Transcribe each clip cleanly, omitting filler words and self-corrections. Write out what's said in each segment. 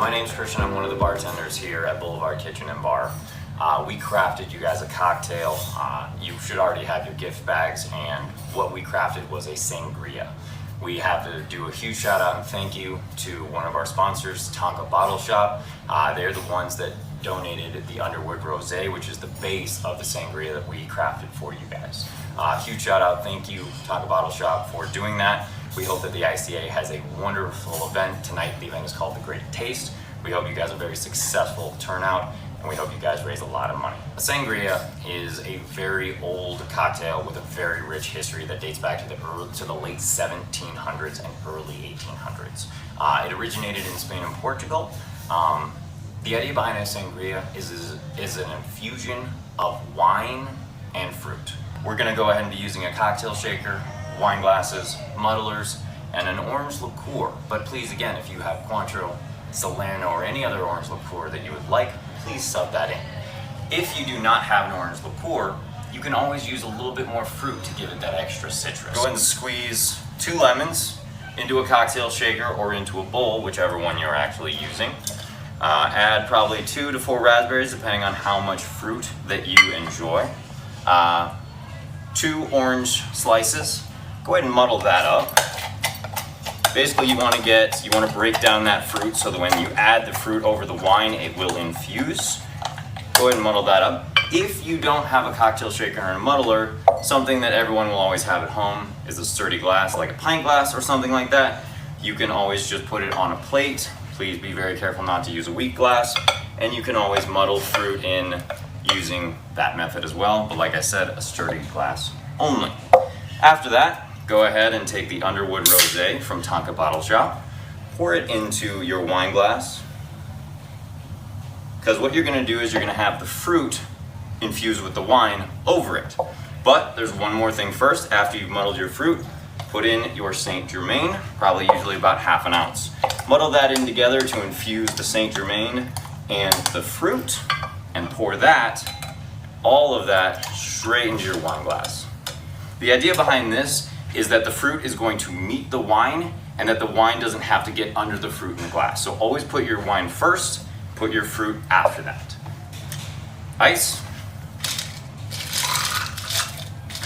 My name's Christian. I'm one of the bartenders here at Boulevard Kitchen and Bar. We crafted you guys a cocktail. You should already have your gift bags, and what we crafted was a sangria. We have to do a huge shout out and thank you to one of our sponsors, Tonka Bottle Shop. They're the ones that donated the Underwood Rosé, which is the base of the sangria that we crafted for you guys. Huge shout out, thank you Tonka Bottle Shop for doing that. We hope that the ICA has a wonderful event tonight. The event is called The Great Taste. We hope you guys have a very successful turnout, and we hope you guys raise a lot of money. A sangria is a very old cocktail with a very rich history that dates back to the late 1700s and early 1800s. It originated in Spain and Portugal. The idea behind a sangria is an infusion of wine and fruit. We're gonna go ahead and be using a cocktail shaker, wine glasses, muddlers, and an orange liqueur. But please, again, if you have Cointreau, Salerno, or any other orange liqueur that you would like, please sub that in. If you do not have an orange liqueur, you can always use a little bit more fruit to give it that extra citrus. Go ahead and squeeze 2 lemons into a cocktail shaker or into a bowl, whichever one you're actually using. Add probably 2 to 4 raspberries, depending on how much fruit that you enjoy. 2 orange slices. Go ahead and muddle that up. Basically, you want to break down that fruit so that when you add the fruit over the wine, it will infuse. Go ahead and muddle that up. If you don't have a cocktail shaker or a muddler, something that everyone will always have at home is a sturdy glass, like a pint glass or something like that. You can always just put it on a plate. Please be very careful not to use a weak glass, and you can always muddle fruit in using that method as well, but like I said, a sturdy glass only. After that, go ahead and take the Underwood Rosé from Tonka Bottle Shop, pour it into your wine glass, because what you're going to do is you're going to have the fruit infused with the wine over it. But there's one more thing first. After you've muddled your fruit, put in your Saint Germain, probably usually about ½ an ounce. Muddle that in together to infuse the Saint Germain and the fruit, and pour all of that straight into your wine glass. The idea behind this is that the fruit is going to meet the wine, and that the wine doesn't have to get under the fruit in the glass. So always put your wine first, put your fruit after that. Ice.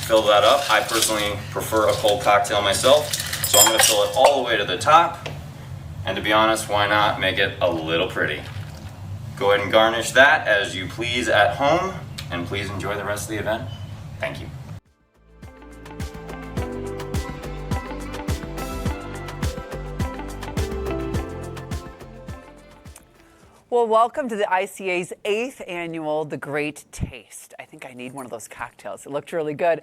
Fill that up. I personally prefer a cold cocktail myself, so I'm going to fill it all the way to the top. And to be honest, why not make it a little pretty? Go ahead and garnish that as you please at home, and please enjoy the rest of the event. Thank you. Well, welcome to the ICA's 8th annual The Great Taste. I think I need one of those cocktails. It looked really good.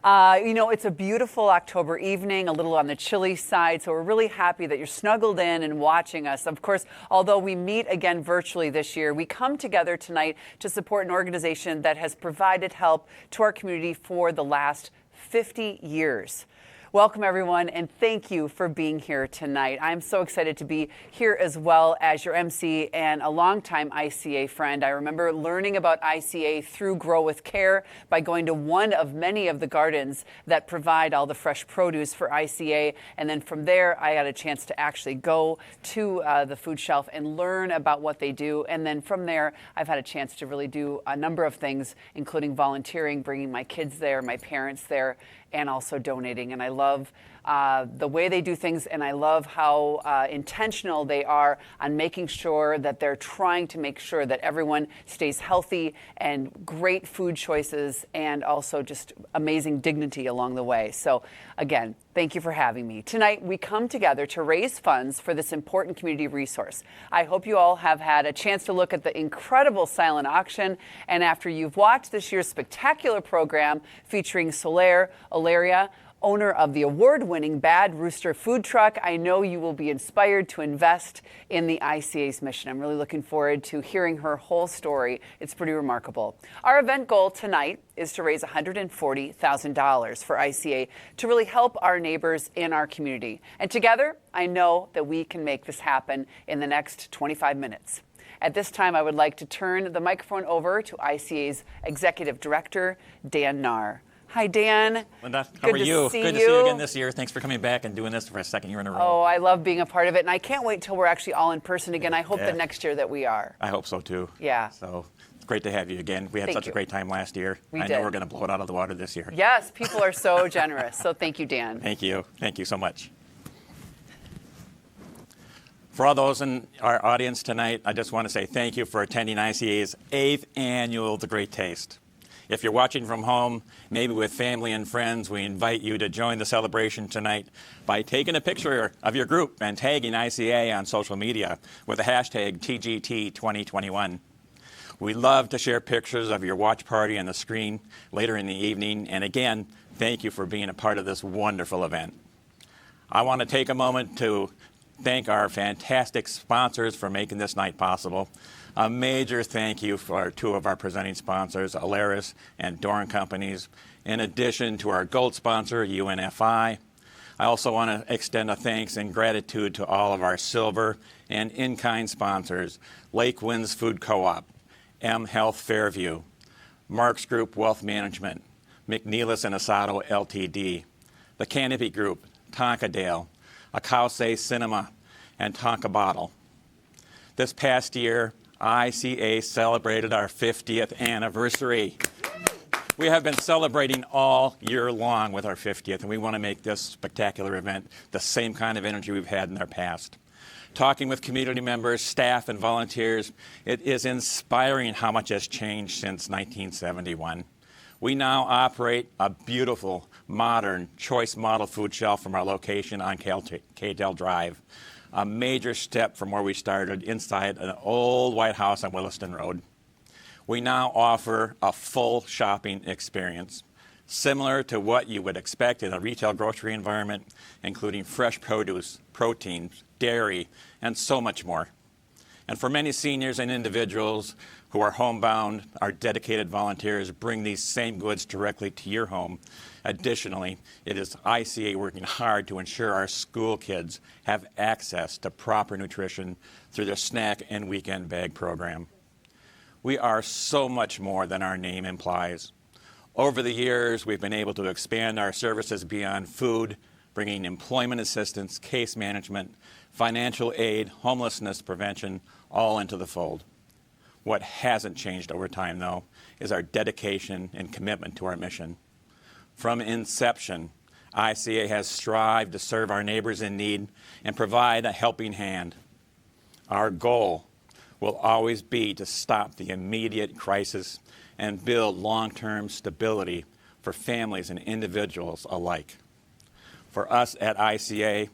It's a beautiful October evening, a little on the chilly side, so we're really happy that you're snuggled in and watching us. Of course, although we meet again virtually this year, we come together tonight to support an organization that has provided help to our community for the last 50 years. Welcome, everyone, and thank you for being here tonight. I'm so excited to be here as well as your MC and a longtime ICA friend. I remember learning about ICA through Grow with Care by going to one of many of the gardens that provide all the fresh produce for ICA. And then from there, I had a chance to actually go to the food shelf and learn about what they do. And then from there, I've had a chance to really do a number of things, including volunteering, bringing my kids there, my parents there, and also donating. And I love the way they do things, and I love how intentional they are on making sure that they're trying to make sure that everyone stays healthy and great food choices, and also just amazing dignity along the way. So again, thank you for having me. Tonight, we come together to raise funds for this important community resource. I hope you all have had a chance to look at the incredible silent auction, and after you've watched this year's spectacular program featuring Olaria, owner of the award-winning Bad Rooster food truck, I know you will be inspired to invest in the ICA's mission. I'm really looking forward to hearing her whole story. It's pretty remarkable. Our event goal tonight is to raise $140,000 for ICA to really help our neighbors in our community. And together, I know that we can make this happen in the next 25 minutes. At this time, I would like to turn the microphone over to ICA's Executive Director, Dan Nahr. Hi, Dan. Linda, how Good are to you? see Good to see you again this year. Thanks for coming back and doing this for a second year in a row. Oh, I love being a part of it, and I can't wait till we're actually all in person again. I hope Yeah. that next year that we are. I hope so too. Yeah. So it's great to have you again. We had Thank such you. a great time last year. We I did. know we're going to blow it out of the water this year. Yes, people are so generous. So thank you, Dan. Thank you. Thank you so much. For all those in our audience tonight, I just want to say thank you for attending ICA's 8th annual The Great Taste. If you're watching from home, maybe with family and friends, we invite you to join the celebration tonight by taking a picture of your group and tagging ICA on social media with the hashtag TGT2021. We love to share pictures of your watch party on the screen later in the evening. And again, thank you for being a part of this wonderful event. I want to take a moment to thank our fantastic sponsors for making this night possible. A major thank you for two of our presenting sponsors, Alaris and Doran Companies, in addition to our gold sponsor, UNFI. I also want to extend a thanks and gratitude to all of our silver and in-kind sponsors, Lake Winds Food Co-op, M Health Fairview, Marks Group Wealth Management, McNeilis and Asado Ltd, the Canopy Group, Tonkadale, Akause Cinema, and Tonka Bottle. This past year, ICA celebrated our 50th anniversary. We have been celebrating all year long with our 50th, and we want to make this spectacular event the same kind of energy we've had in our past. Talking with community members, staff, and volunteers, it is inspiring how much has changed since 1971. We now operate a beautiful, modern, choice model food shelf from our location on Cadell Drive, a major step from where we started inside an old White House on Williston Road. We now offer a full shopping experience, similar to what you would expect in a retail grocery environment, including fresh produce, proteins, dairy, and so much more. And for many seniors and individuals who are homebound, our dedicated volunteers bring these same goods directly to your home. Additionally, it is ICA working hard to ensure our school kids have access to proper nutrition through their snack and weekend bag program. We are so much more than our name implies. Over the years, we've been able to expand our services beyond food, bringing employment assistance, case management, financial aid, homelessness prevention, all into the fold. What hasn't changed over time, though, is our dedication and commitment to our mission. From inception, ICA has strived to serve our neighbors in need and provide a helping hand. Our goal will always be to stop the immediate crisis and build long-term stability for families and individuals alike. For us at ICA,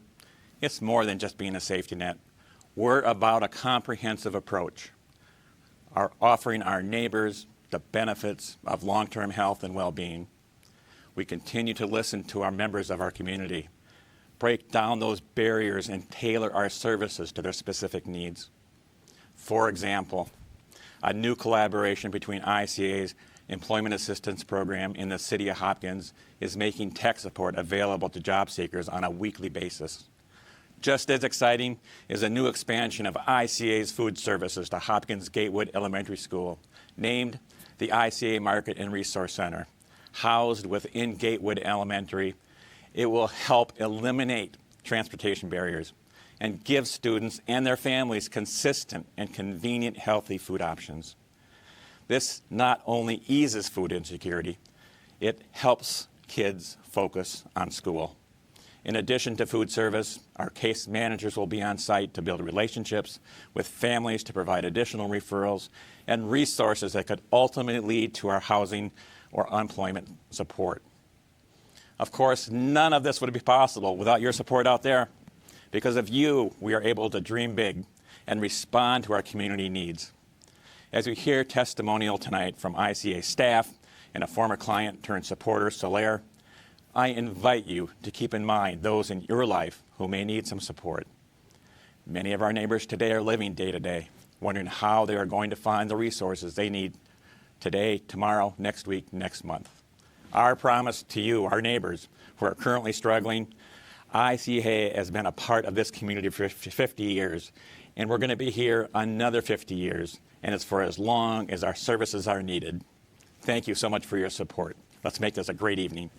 it's more than just being a safety net. We're about a comprehensive approach, offering our neighbors the benefits of long-term health and well-being. We continue to listen to our members of our community, break down those barriers, and tailor our services to their specific needs. For example, a new collaboration between ICA's Employment Assistance Program in the City of Hopkins is making tech support available to job seekers on a weekly basis. Just as exciting is a new expansion of ICA's food services to Hopkins Gatewood Elementary School, named the ICA Market and Resource Center. Housed within Gatewood Elementary, it will help eliminate transportation barriers and give students and their families consistent and convenient healthy food options. This not only eases food insecurity, it helps kids focus on school. In addition to food service, our case managers will be on site to build relationships with families to provide additional referrals and resources that could ultimately lead to our housing or employment support. Of course, none of this would be possible without your support out there. Because of you, we are able to dream big and respond to our community needs. As we hear testimonial tonight from ICA staff and a former client turned supporter, Solaire, I invite you to keep in mind those in your life who may need some support. Many of our neighbors today are living day to day, wondering how they are going to find the resources they need today, tomorrow, next week, next month. Our promise to you, our neighbors who are currently struggling, ICA has been a part of this community for 50 years, and we're going to be here another 50 years, and it's for as long as our services are needed. Thank you so much for your support. let's make this a great evening.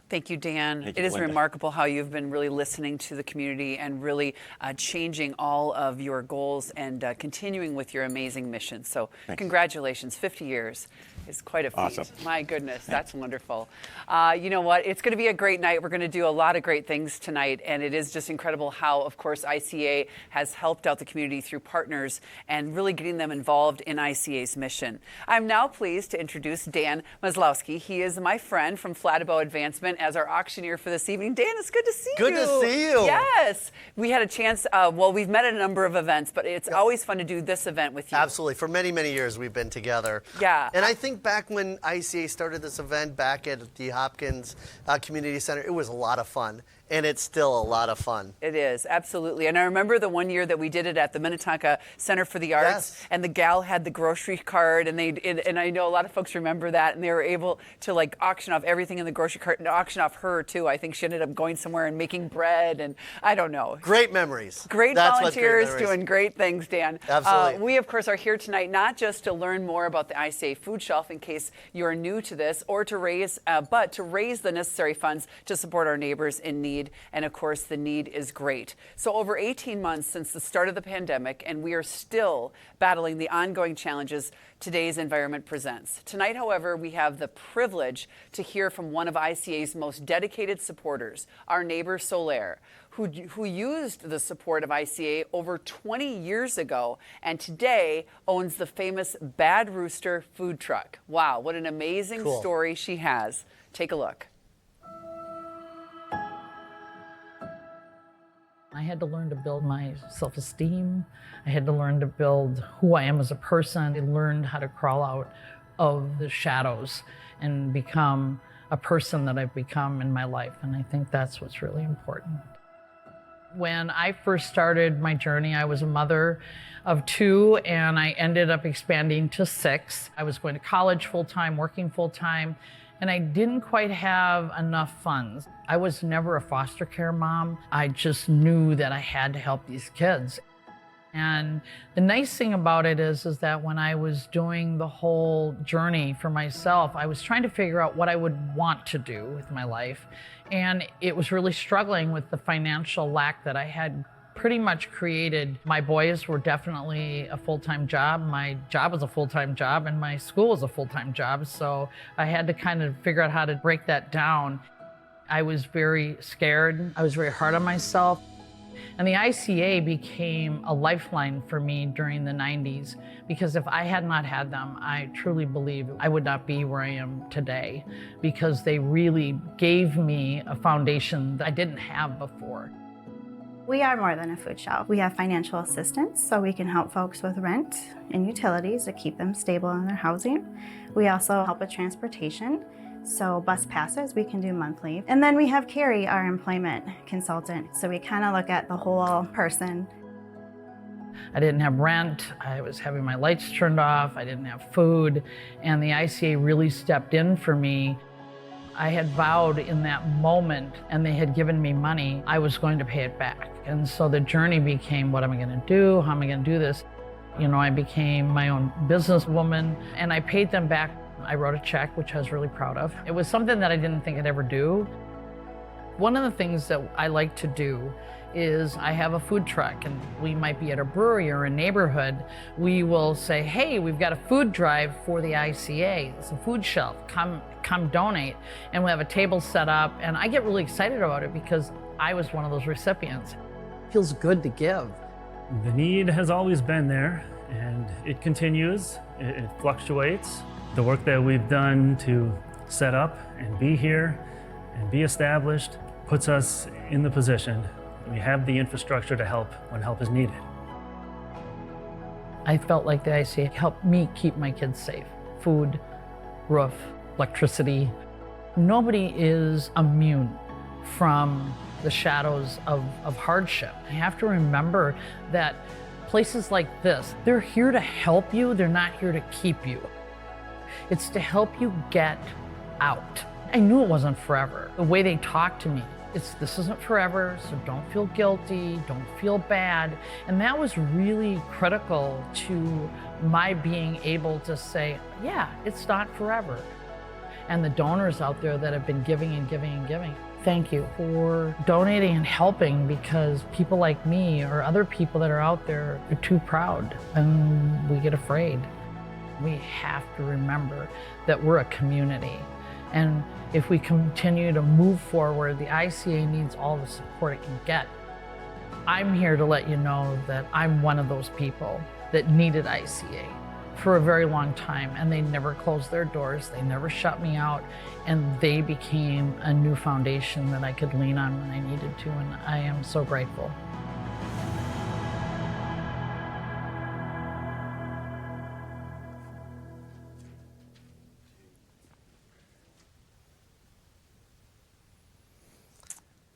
Thank you, Dan. Thank It you, is Linda. remarkable how you've been really listening to the community and really changing all of your goals and continuing with your amazing mission. So Thanks. congratulations, 50 years is quite a feat. Awesome. My goodness, that's wonderful. You know what? It's going to be a great night. We're going to do a lot of great things tonight, and it is just incredible how, of course, ICA has helped out the community through partners and really getting them involved in ICA's mission. I'm now pleased to introduce Dan Maslowski. He is my friend from Flatabo Advancement as our auctioneer for this evening. Dan, it's good to see you. Good to see you. Yes. We had a chance, well, we've met at a number of events, but it's always fun to do this event with you. Absolutely. For many, many years we've been together. Yeah. And I think back when ICA started this event back at the Hopkins Community Center, it was a lot of fun. And it's still a lot of fun. It is, absolutely. And I remember the one year that we did it at the Minnetonka Center for the Arts, Yes. and the gal had the grocery cart, and and I know a lot of folks remember that, and they were able to like auction off everything in the grocery cart and auction off her too. I think she ended up going somewhere and making bread, and I don't know. Great memories. Great That's what volunteers memories. doing great things, Dan. Absolutely. We, of course, are here tonight not just to learn more about the ICA food shelf in case you're new to this, or to raise, but to raise the necessary funds to support our neighbors in need. And of course, the need is great. So over 18 months since the start of the pandemic, and we are still battling the ongoing challenges today's environment presents. Tonight, however, we have the privilege to hear from one of ICA's most dedicated supporters, our neighbor Solaire, who used the support of ICA over 20 years ago and today owns the famous Bad Rooster food truck. Wow, what an amazing Cool. story she has. Take a look. I had to learn to build my self-esteem. I had to learn to build who I am as a person. I learned how to crawl out of the shadows and become a person that I've become in my life. And I think that's what's really important. When I first started my journey, I was a mother of 2, and I ended up expanding to 6. I was going to college full-time, working full-time, and I didn't quite have enough funds. I was never a foster care mom. I just knew that I had to help these kids. And the nice thing about it is that when I was doing the whole journey for myself, I was trying to figure out what I would want to do with my life. And it was really struggling with the financial lack that I had pretty much created. My boys were definitely a full-time job. My job was a full-time job, and my school was a full-time job. So I had to kind of figure out how to break that down. I was very scared. I was very hard on myself. And the ICA became a lifeline for me during the 90s, because if I had not had them, I truly believe I would not be where I am today, because they really gave me a foundation that I didn't have before. We are more than a food shelf. We have financial assistance, so we can help folks with rent and utilities to keep them stable in their housing. We also help with transportation, so bus passes we can do monthly. And then we have Carrie, our employment consultant, so we kind of look at the whole person. I didn't have rent, I was having my lights turned off, I didn't have food, and the ICA really stepped in for me. I had vowed in that moment, and they had given me money, I was going to pay it back. And so the journey became, what am I gonna do? How am I gonna do this? You know, I became my own businesswoman, and I paid them back. I wrote a check, which I was really proud of. It was something that I didn't think I'd ever do. One of the things that I like to do is I have a food truck, and we might be at a brewery or a neighborhood. We will say, hey, we've got a food drive for the ICA. It's a food shelf, come donate. And we have a table set up, and I get really excited about it because I was one of those recipients. It feels good to give. The need has always been there, and it continues, it fluctuates. The work that we've done to set up and be here and be established puts us in the position. We have the infrastructure to help when help is needed. I felt like the ICA helped me keep my kids safe. Food, roof, electricity. Nobody is immune from the shadows of hardship. You have to remember that places like this, they're here to help you, they're not here to keep you. It's to help you get out. I knew it wasn't forever. The way they talked to me, this isn't forever, so don't feel guilty, don't feel bad. And that was really critical to my being able to say, yeah, it's not forever. and the donors out there that have been giving and giving and giving. Thank you for donating and helping, because people like me or other people that are out there are too proud and we get afraid. We have to remember that we're a community. And if we continue to move forward, the ICA needs all the support it can get. I'm here to let you know that I'm one of those people that needed ICA for a very long time, and they never closed their doors, they never shut me out, and they became a new foundation that I could lean on when I needed to, and I am so grateful.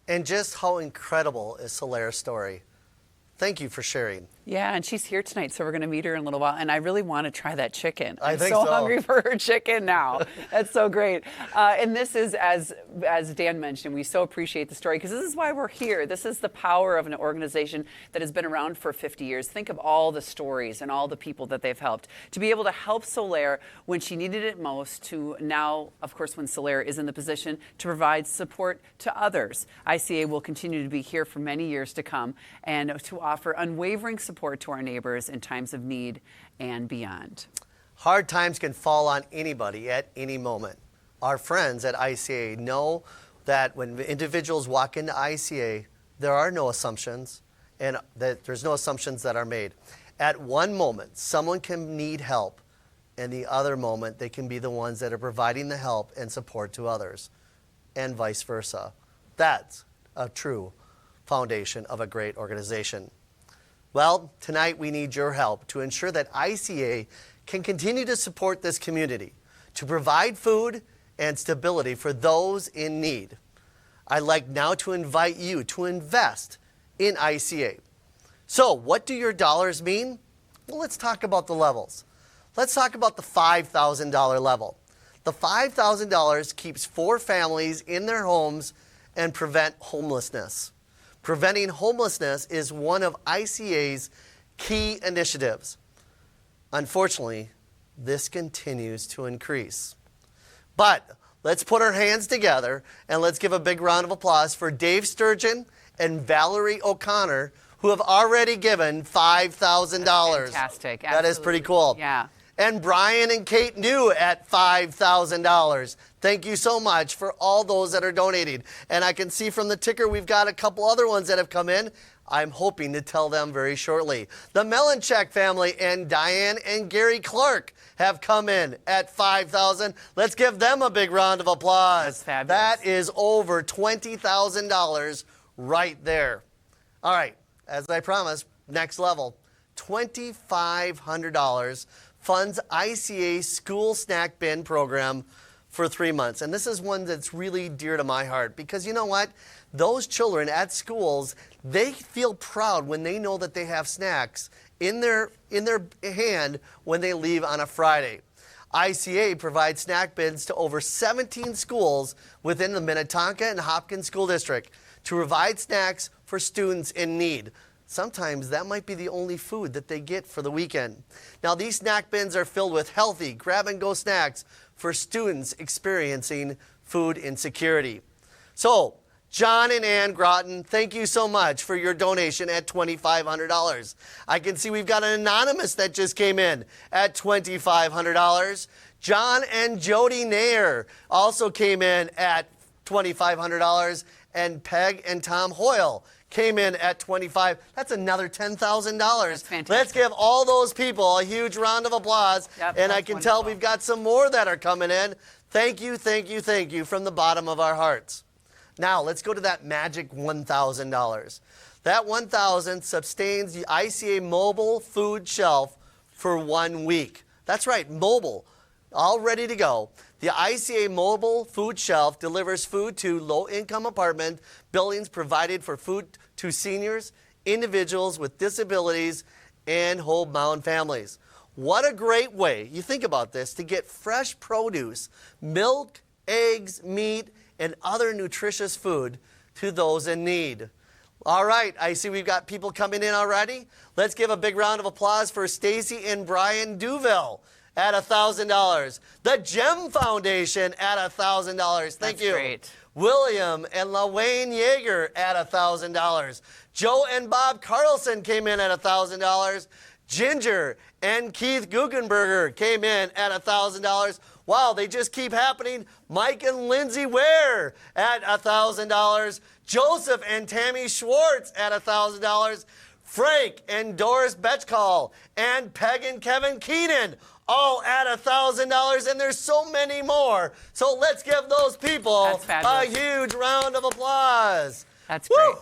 And just how incredible is Solaire's story. Thank you for sharing. Yeah, and she's here tonight, so we're going to meet her in a little while. And I really want to try that chicken. I I'm think so so. hungry for her chicken now. That's so great. And this is, as Dan mentioned, we so appreciate the story, because this is why we're here. This is the power of an organization that has been around for 50 years. Think of all the stories and all the people that they've helped. To be able to help Solaire when she needed it most, to now, of course, when Solaire is in the position to provide support to others. ICA will continue to be here for many years to come, and to offer unwavering support to our neighbors in times of need and beyond. Hard times can fall on anybody at any moment. Our friends at ICA know that when individuals walk into ICA, there are no assumptions, and that there's no assumptions that are made. At one moment, someone can need help, and the other moment, they can be the ones that are providing the help and support to others, and vice versa. That's a true foundation of a great organization. Well, tonight we need your help to ensure that ICA can continue to support this community, to provide food and stability for those in need. I'd like now to invite you to invest in ICA. So, what do your dollars mean? Well, let's talk about the levels. Let's talk about the $5,000 level. The $5,000 keeps 4 families in their homes and prevent homelessness. Preventing homelessness is one of ICA's key initiatives. Unfortunately, this continues to increase. But let's put our hands together and let's give a big round of applause for Dave Sturgeon and Valerie O'Connor, who have already given $5,000. Fantastic. That is pretty cool. Yeah. And Brian and Kate New at $5,000. Thank you so much for all those that are donating. And I can see from the ticker we've got a couple other ones that have come in. I'm hoping to tell them very shortly. The Melanchek family and Diane and Gary Clark have come in at $5,000. Let's give them a big round of applause. That's fabulous. That is over $20,000 right there. All right, as I promised, next level, $2,500 funds ICA school snack bin program for 3 months. And this is one that's really dear to my heart, because you know what? Those children at schools, they feel proud when they know that they have snacks in their hand when they leave on a Friday. ICA provides snack bins to over 17 schools within the Minnetonka and Hopkins School District to provide snacks for students in need. Sometimes that might be the only food that they get for the weekend. Now, these snack bins are filled with healthy, grab-and-go snacks for students experiencing food insecurity. So, John and Ann Groton, thank you so much for your donation at $2,500. I can see we've got an anonymous that just came in at $2,500. John and Jody Nair also came in at $2,500. And Peg and Tom Hoyle came in at $25,000. That's another $10,000. That's fantastic. Let's give all those people a huge round of applause. Yep, and I that's can wonderful. tell we've got some more that are coming in. Thank you, thank you, thank you from the bottom of our hearts. Now, let's go to that magic $1,000. That $1,000 sustains the ICA mobile food shelf for 1 week. That's right, mobile, all ready to go. The ICA mobile food shelf delivers food to low-income apartment buildings, provided for food to seniors, individuals with disabilities, and homebound families. What a great way, you think about this, to get fresh produce, milk, eggs, meat, and other nutritious food to those in need. All right, I see we've got people coming in already. Let's give a big round of applause for Stacy and Brian Duville at $1,000. The Gem Foundation at $1,000. Thank That's you. great. William and LaWayne Yeager at $1,000. Joe and Bob Carlson came in at $1,000. Ginger and Keith Guggenberger came in at $1,000. Wow, they just keep happening. Mike and Lindsay Ware at $1,000. Joseph and Tammy Schwartz at $1,000. Frank and Doris Betchcall and Peg and Kevin Keenan all at $1,000, and there's so many more. So let's give those people That's a fabulous. huge round of applause. That's Woo! great.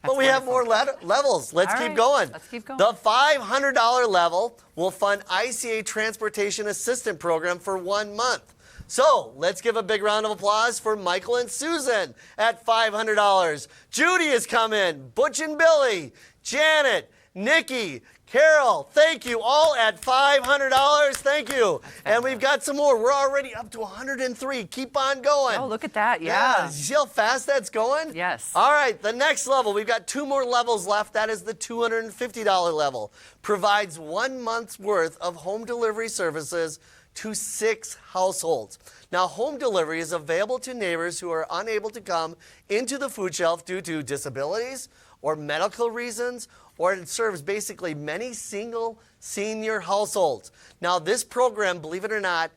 But we have more levels. Let's All keep right, going. let's keep going. The $500 level will fund ICA Transportation Assistant Program for 1 month. So let's give a big round of applause for Michael and Susan at $500. Judy has come in. Butch and Billy, Janet, Nikki, Carol, thank you, all at $500. Thank you. And we've got some more. We're already up to 103. Keep on going. Oh, look at that. Yeah. You see how fast that's going? Yes. All right, the next level, we've got 2 more levels left. That is the $250 level. Provides 1 month's worth of home delivery services to 6 households. Now, home delivery is available to neighbors who are unable to come into the food shelf due to disabilities or medical reasons, or it serves basically many single senior households. Now, this program, believe it or not,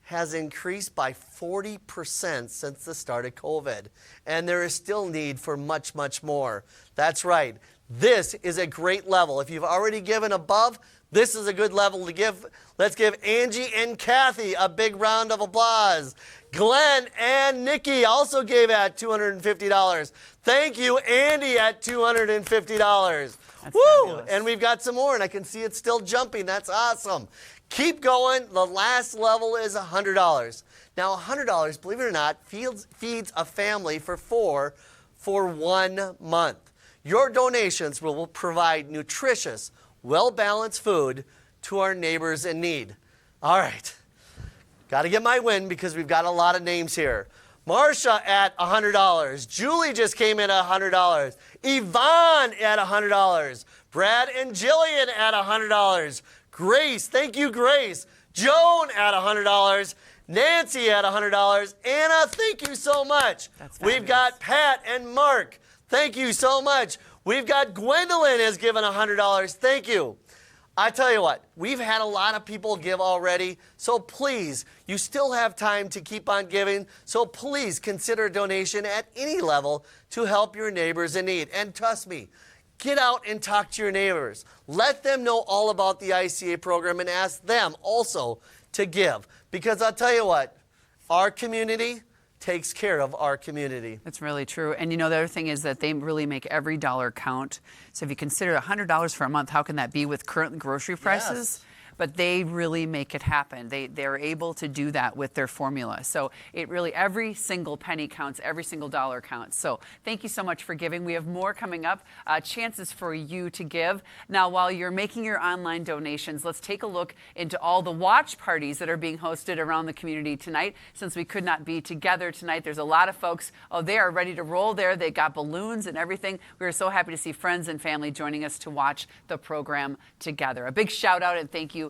has increased by 40% since the start of COVID. And there is still need for much, much more. That's right. This is a great level. If you've already given above, this is a good level to give. Let's give Angie and Kathy a big round of applause. Glenn and Nikki also gave at $250. Thank you, Andy, at $250. That's Woo! fabulous. And we've got some more, and I can see it's still jumping. That's awesome. Keep going. The last level is $100. Now, $100, believe it or not, feeds a family for 4 for 1 month. Your donations will provide nutritious, well-balanced food to our neighbors in need. All right. Got to get my win because we've got a lot of names here. Marsha at $100. Julie just came in at $100. Yvonne at $100. Brad and Jillian at $100. Grace, thank you, Grace. Joan at $100. Nancy at $100. Anna, thank you so much. That's We've got Pat and Mark. Thank you so much. We've got Gwendolyn has given $100. Thank you. I tell you what, we've had a lot of people give already, so please, you still have time to keep on giving, so please consider a donation at any level to help your neighbors in need. And trust me, get out and talk to your neighbors. Let them know all about the ICA program and ask them also to give. Because I'll tell you what, our community takes care of our community. That's really true. And you know, the other thing is that they really make every dollar count. So if you consider $100 for a month, how can that be with current grocery prices? Yes. But they really make it happen. They're able to do that with their formula. So it really, every single penny counts, every single dollar counts. So thank you so much for giving. We have more coming up, chances for you to give. Now, while you're making your online donations, let's take a look into all the watch parties that are being hosted around the community tonight. Since we could not be together tonight, there's a lot of folks, they are ready to roll there. They got balloons and everything. We are so happy to see friends and family joining us to watch the program together. A big shout out and thank you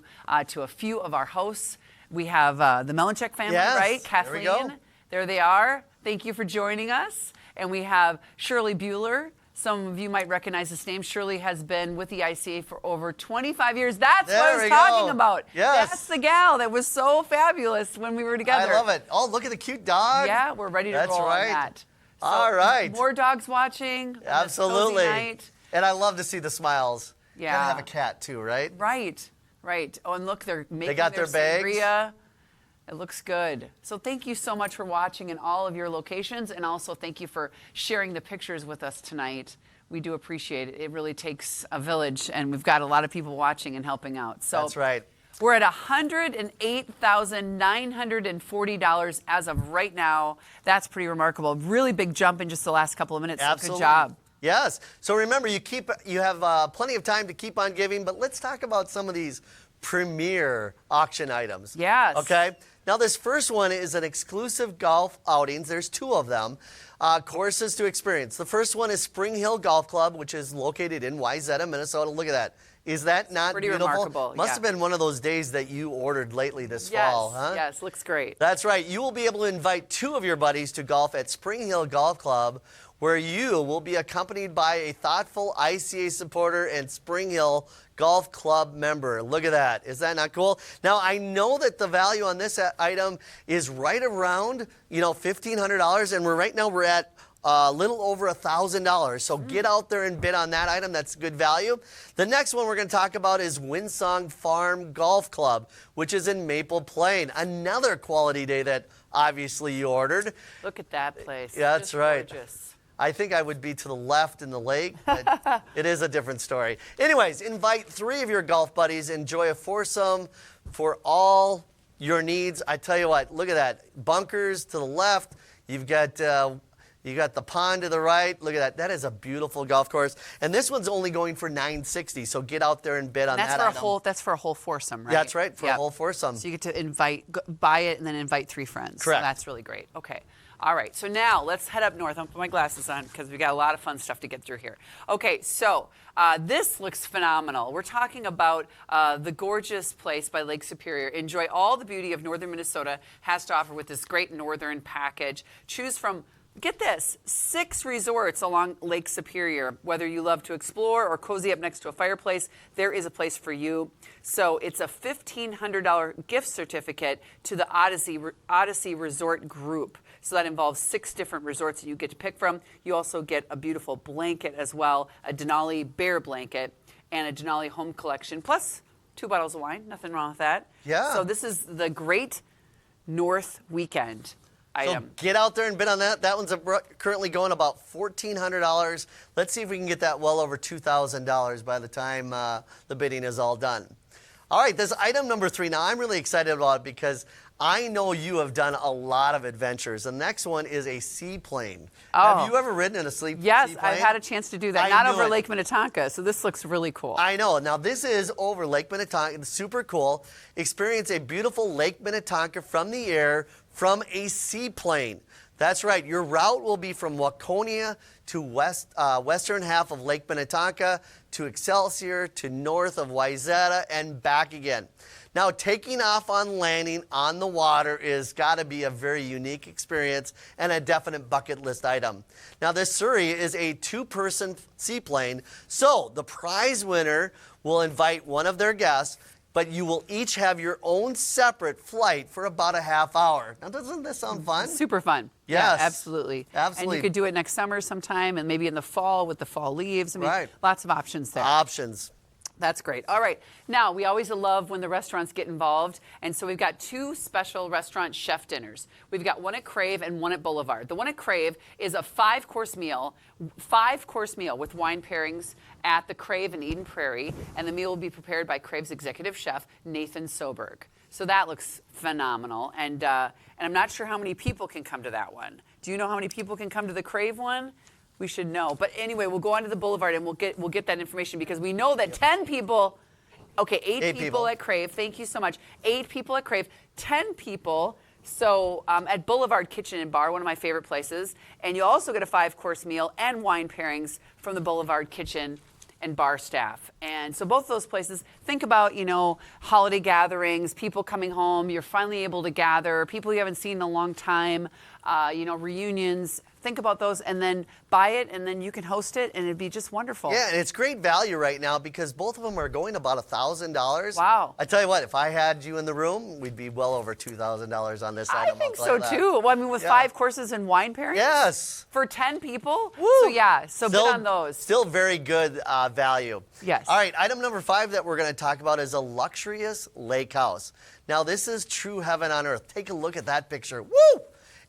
to a few of our hosts. We have the Melanchek family, Yes, right? there we Kathleen, go. there they are. Thank you for joining us. And we have Shirley Bueller. Some of you might recognize this name. Shirley has been with the ICA for over 25 years. That's what I There was we talking go. about. Yes. That's the gal that was so fabulous when we were together. I love it. Oh, look at the cute dog. Yeah, we're ready to That's roll right. on that. So, All right. More dogs watching. on this cozy Absolutely. night. And I love to see the smiles. Yeah. Gotta have a cat too, right? Right, right. Oh, and look, they're making got their their bags. sangria. It looks good. So thank you so much for watching in all of your locations, and also thank you for sharing the pictures with us tonight. We do appreciate it. It really takes a village, and we've got a lot of people watching and helping out. So That's right. We're at $108,940 as of right now. That's pretty remarkable. Really big jump in just the last couple of minutes. So Absolutely. good job. Yes. So remember, you have plenty of time to keep on giving, but let's talk about some of these premier auction items. Yes. Okay. Now this first one is an exclusive golf outings. There's 2 of them. courses to experience. The first one is Spring Hill Golf Club, which is located in Wayzata, Minnesota. Look at that. Is that not Pretty beautiful? remarkable, Must yeah. have been one of those days that you ordered lately this Yes, fall, huh? yes, looks great. That's right. You will be able to invite 2 of your buddies to golf at Spring Hill Golf Club, where you will be accompanied by a thoughtful ICA supporter and Spring Hill Golf Club member. Look at that. Is that not cool? Now, I know that the value on this item is right around, $1,500, and right now we're at a little over $1,000. So get out there and bid on that item. That's good value. The next one we're going to talk about is Windsong Farm Golf Club, which is in Maple Plain. Another quality day that obviously you ordered. Look at that place. Yeah, that's Just right. Gorgeous. I think I would be to the left in the lake, but it is a different story. Anyways, invite 3 of your golf buddies. Enjoy a foursome for all your needs. I tell you what, look at that. Bunkers to the left. You've got the pond to the right. Look at that. That is a beautiful golf course. And this one's only going for $960. So get out there and bid on That's that for item. that's for a whole foursome, right? That's right, for a Yep. whole foursome. So you get to buy it and then invite 3 friends. Correct. So that's really great. Okay. All right. So now let's head up north. I'll put my glasses on because we got a lot of fun stuff to get through here. Okay. So this looks phenomenal. We're talking about the gorgeous place by Lake Superior. Enjoy all the beauty of northern Minnesota has to offer with this great northern package. Choose from, get this, 6 resorts along Lake Superior. Whether you love to explore or cozy up next to a fireplace, there is a place for you. So it's a $1,500 gift certificate to the Odyssey Resort Group. So that involves 6 different resorts that you get to pick from. You also get a beautiful blanket as well, a Denali bear blanket, and a Denali home collection, plus 2 bottles of wine. Nothing wrong with that. Yeah. So this is the Great North Weekend item. So get out there and bid on that. That one's currently going about $1,400. Let's see if we can get that well over $2,000 by the time the bidding is all done. All right, this item number 3. Now, I'm really excited about it because I know you have done a lot of adventures. The next one is a seaplane. Oh. Have you ever ridden in a seaplane? Yes, I've had a chance to do that. I Not knew over it. Lake Minnetonka, so this looks really cool. I know. Now, this is over Lake Minnetonka. It's super cool. Experience a beautiful Lake Minnetonka from the air from a seaplane. That's right. Your route will be from Waconia to western half of Lake Minnetonka to Excelsior to north of Wayzata and back again. Now, taking off on landing on the water is got to be a very unique experience and a definite bucket list item. Now, this Surrey is a 2-person seaplane, so the prize winner will invite one of their guests, but you will each have your own separate flight for about a half hour. Now, doesn't this sound fun? Super fun. Yes. Yeah, absolutely. Absolutely. And you could do it next summer sometime and maybe in the fall with the fall leaves. I mean, Right. lots of options there. Options. That's great. All right. Now, we always love when the restaurants get involved. And so we've got 2 special restaurant chef dinners. We've got one at Crave and one at Boulevard. The one at Crave is a 5-course meal with wine pairings at the Crave in Eden Prairie. And the meal will be prepared by Crave's executive chef, Nathan Soberg. So that looks phenomenal. And I'm not sure how many people can come to that one. Do you know how many people can come to the Crave one? We should know. But anyway, we'll go on to the Boulevard and we'll get that information because we know that 10 people, okay, 8 people at Crave. Thank you so much. 8 people at Crave, 10 people. So at Boulevard Kitchen and Bar, one of my favorite places. And you also get a 5-course meal and wine pairings from the Boulevard Kitchen and Bar staff. And so both those places, think about, holiday gatherings, people coming home, you're finally able to gather, people you haven't seen in a long time, reunions. Think about those and then buy it and then you can host it and it'd be just wonderful. Yeah, and it's great value right now because both of them are going about $1,000. Wow. I tell you what, if I had you in the room, we'd be well over $2,000 on this item. I think I'll so tell you too. that. Well, I mean, with Yeah. 5 courses and wine pairings? Yes. For 10 people? Woo. So yeah, so bid on those. Still very good value. Yes. All right, item number 5 that we're going to talk about is a luxurious lake house. Now, this is true heaven on earth. Take a look at that picture. Woo!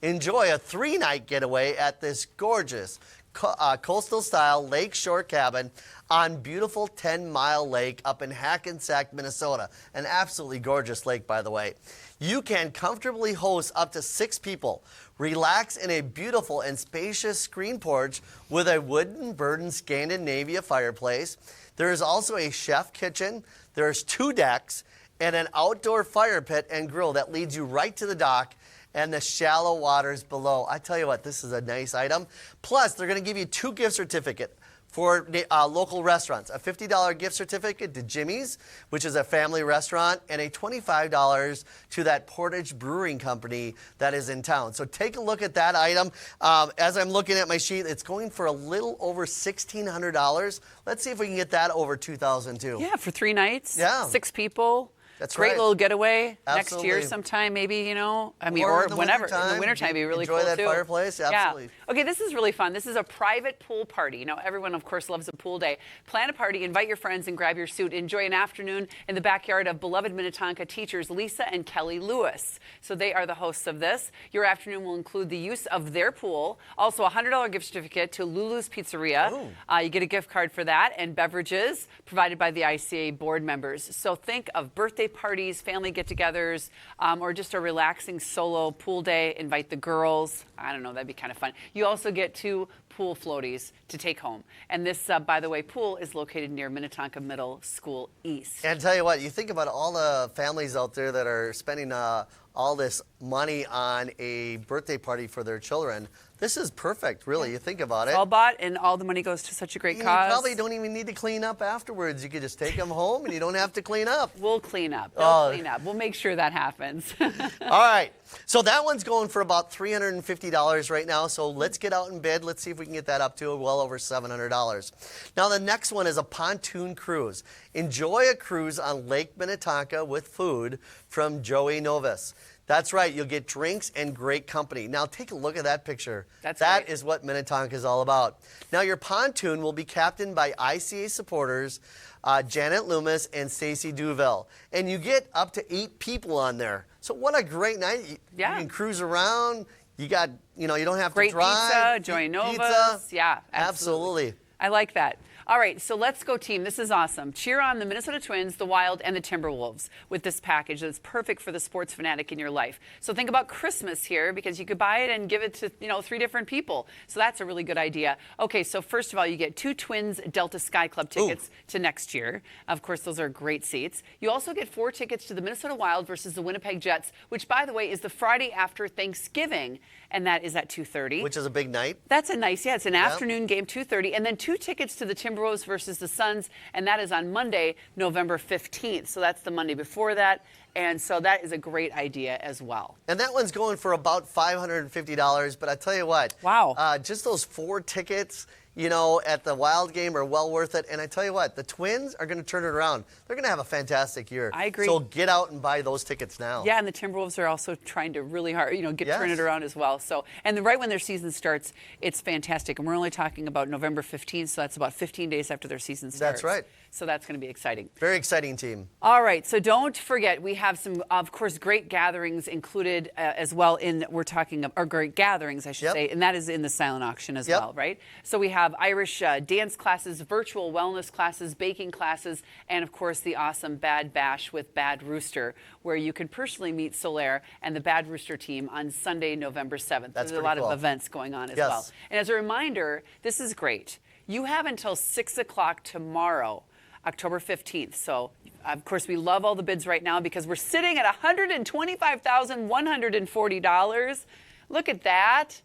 Enjoy a 3-night getaway at this gorgeous coastal-style lakeshore cabin on beautiful 10-Mile Lake up in Hackensack, Minnesota. An absolutely gorgeous lake, by the way. You can comfortably host up to 6 people. Relax in a beautiful and spacious screen porch with a wooden burden Scandinavia fireplace. There is also a chef kitchen. There's 2 decks and an outdoor fire pit and grill that leads you right to the dock and the shallow waters below. I tell you what, this is a nice item. Plus, they're going to give you 2 gift certificates for local restaurants, a $50 gift certificate to Jimmy's, which is a family restaurant, and a $25 to that Portage Brewing Company that is in town. So take a look at that item. As I'm looking at my sheet, it's going for a little over $1,600. Let's see if we can get that over $2,000 too. Yeah, for 3 nights. Yeah. 6 people. That's Great right. little getaway Absolutely. next year sometime, maybe, you know. I mean, Or or in the whenever. wintertime. In the wintertime, it'd be really Enjoy cool that too. fireplace. Absolutely. Yeah. Okay, this is really fun. This is a private pool party. You know, everyone, of course, loves a pool day. Plan a party, invite your friends, and grab your suit. Enjoy an afternoon in the backyard of beloved Minnetonka teachers Lisa and Kelly Lewis. So they are the hosts of this. Your afternoon will include the use of their pool, also a $100 gift certificate to Lulu's Pizzeria. You get a gift card for that, and beverages provided by the ICA board members. So think of birthday parties, family get-togethers, or just a relaxing solo pool day. Invite the girls. I don't know, that'd be kind of fun. You also get 2 pool floaties to take home. And this, by the way, pool is located near Minnetonka Middle School East. And tell you what, you think about all the families out there that are spending all this money on a birthday party for their children. This is perfect, really. You think about it. All bought, and all the money goes to such a great You cause. probably don't even need to clean up afterwards. You could just take them home and you don't have to clean up. We'll clean up. They'll clean up. We'll make sure that happens. All right. So that one's going for about $350 right now. So let's get out in bid. Let's see if we can get that up to well over $700. Now the next one is a pontoon cruise. Enjoy a cruise on Lake Minnetonka with food from Joey Novus. That's right. You'll get drinks and great company. Now take a look at that picture. That great. Is what Minnetonka is all about. Now your pontoon will be captained by ICA supporters Janet Loomis and Stacy Duvall. And you get up to 8 people on there. So what a great night. You can cruise around. You got, you don't have Great to drive. pizza, Joy Novas. Pizza. Yeah, Absolutely. I like that. All right, so let's go team. This is awesome. Cheer on the Minnesota Twins, the Wild, and the Timberwolves with this package that's perfect for the sports fanatic in your life. So think about Christmas here because you could buy it and give it to, 3 different people. So that's a really good idea. Okay, so first of all, you get 2 Twins Delta Sky Club tickets to next year. Of course, those are great seats. You also get 4 tickets to the Minnesota Wild versus the Winnipeg Jets, which, by the way, is the Friday after Thanksgiving, and that is at 2:30. Which is a big night. That's a nice, it's an afternoon game, 2:30, and then 2 tickets to the Timberwolves versus the Suns, and that is on Monday, November 15th. So that's the Monday before that, and so that is a great idea as well. And that one's going for about $550, but I tell you what. Wow. Just those 4 tickets, at the Wild game are well worth it. And I tell you what, the Twins are going to turn it around. They're going to have a fantastic year. I agree. So get out and buy those tickets now. Yeah, and the Timberwolves are also trying to really hard, turn it around as well. So, and right when their season starts, it's fantastic. And we're only talking about November 15th, so that's about 15 days after their season starts. That's right. So that's going to be exciting. Very exciting team. All right, so don't forget, we have some, of course, great gatherings included as well we're talking, or great gatherings, I should say, and that is in the silent auction as well, right? So we have Irish dance classes, virtual wellness classes, baking classes, and of course the awesome Bad Bash with Bad Rooster, where you can personally meet Solaire and the Bad Rooster team on Sunday, November 7th. That's There's a lot of events going on as well. And as a reminder, this is great. You have until 6 o'clock tomorrow, October 15th. So, of course, we love all the bids right now because we're sitting at $125,140. Look at that.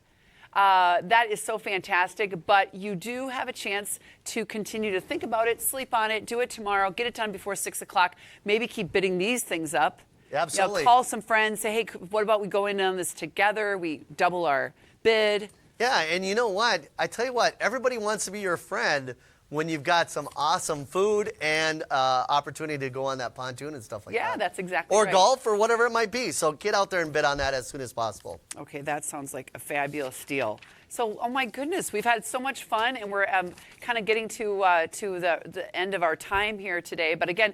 That is so fantastic, but you do have a chance to continue to think about it, sleep on it, do it tomorrow, get it done before 6 o'clock, maybe keep bidding these things up. Absolutely. Call some friends, say, hey, what about we go in on this together? We double our bid. Yeah, and you know what? I tell you what, everybody wants to be your friend when you've got some awesome food and opportunity to go on that pontoon and stuff like that. Yeah, that's exactly right. Or right. golf or whatever it might be. So get out there and bid on that as soon as possible. Okay, that sounds like a fabulous deal. So, oh my goodness, we've had so much fun, and we're kind of getting to the end of our time here today. But again,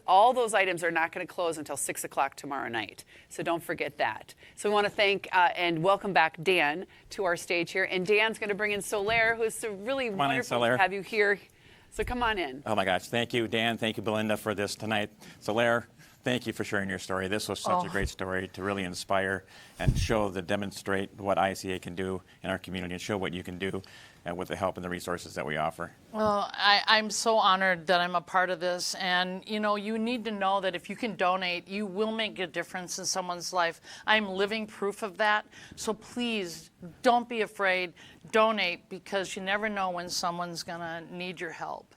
all those items are not going to close until 6 o'clock tomorrow night. So don't forget that. So we want to thank and welcome back Dan to our stage here. And Dan's going to bring in Solaire, who's so really wonderful to have you here. So come on in. Oh my gosh, thank you, Dan. Thank you, Belinda, for this tonight. Solaire, Thank you for sharing your story. This was such a great story to really inspire and demonstrate what ICA can do in our community and show what you can do with the help and the resources that we offer. Well, I'm so honored that I'm a part of this. And, you know, you need to know that if you can donate, you will make a difference in someone's life. I'm living proof of that. So please don't be afraid. Donate, because you never know when someone's going to need your help.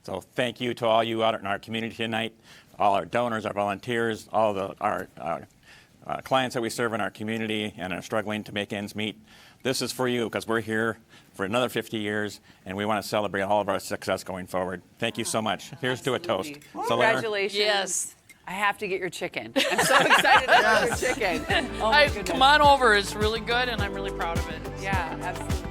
So thank you to all you out in our community tonight, all our donors, our volunteers, all our clients that we serve in our community and are struggling to make ends meet. This is for you, because we're here for another 50 years, and we want to celebrate all of our success going forward. Thank you so much. Here's to a toast. Absolutely. So, Lara, Congratulations. Yes. I have to get your chicken. I'm so excited about your chicken. Oh my goodness. Come on over. It's really good, and I'm really proud of it. Yeah, absolutely.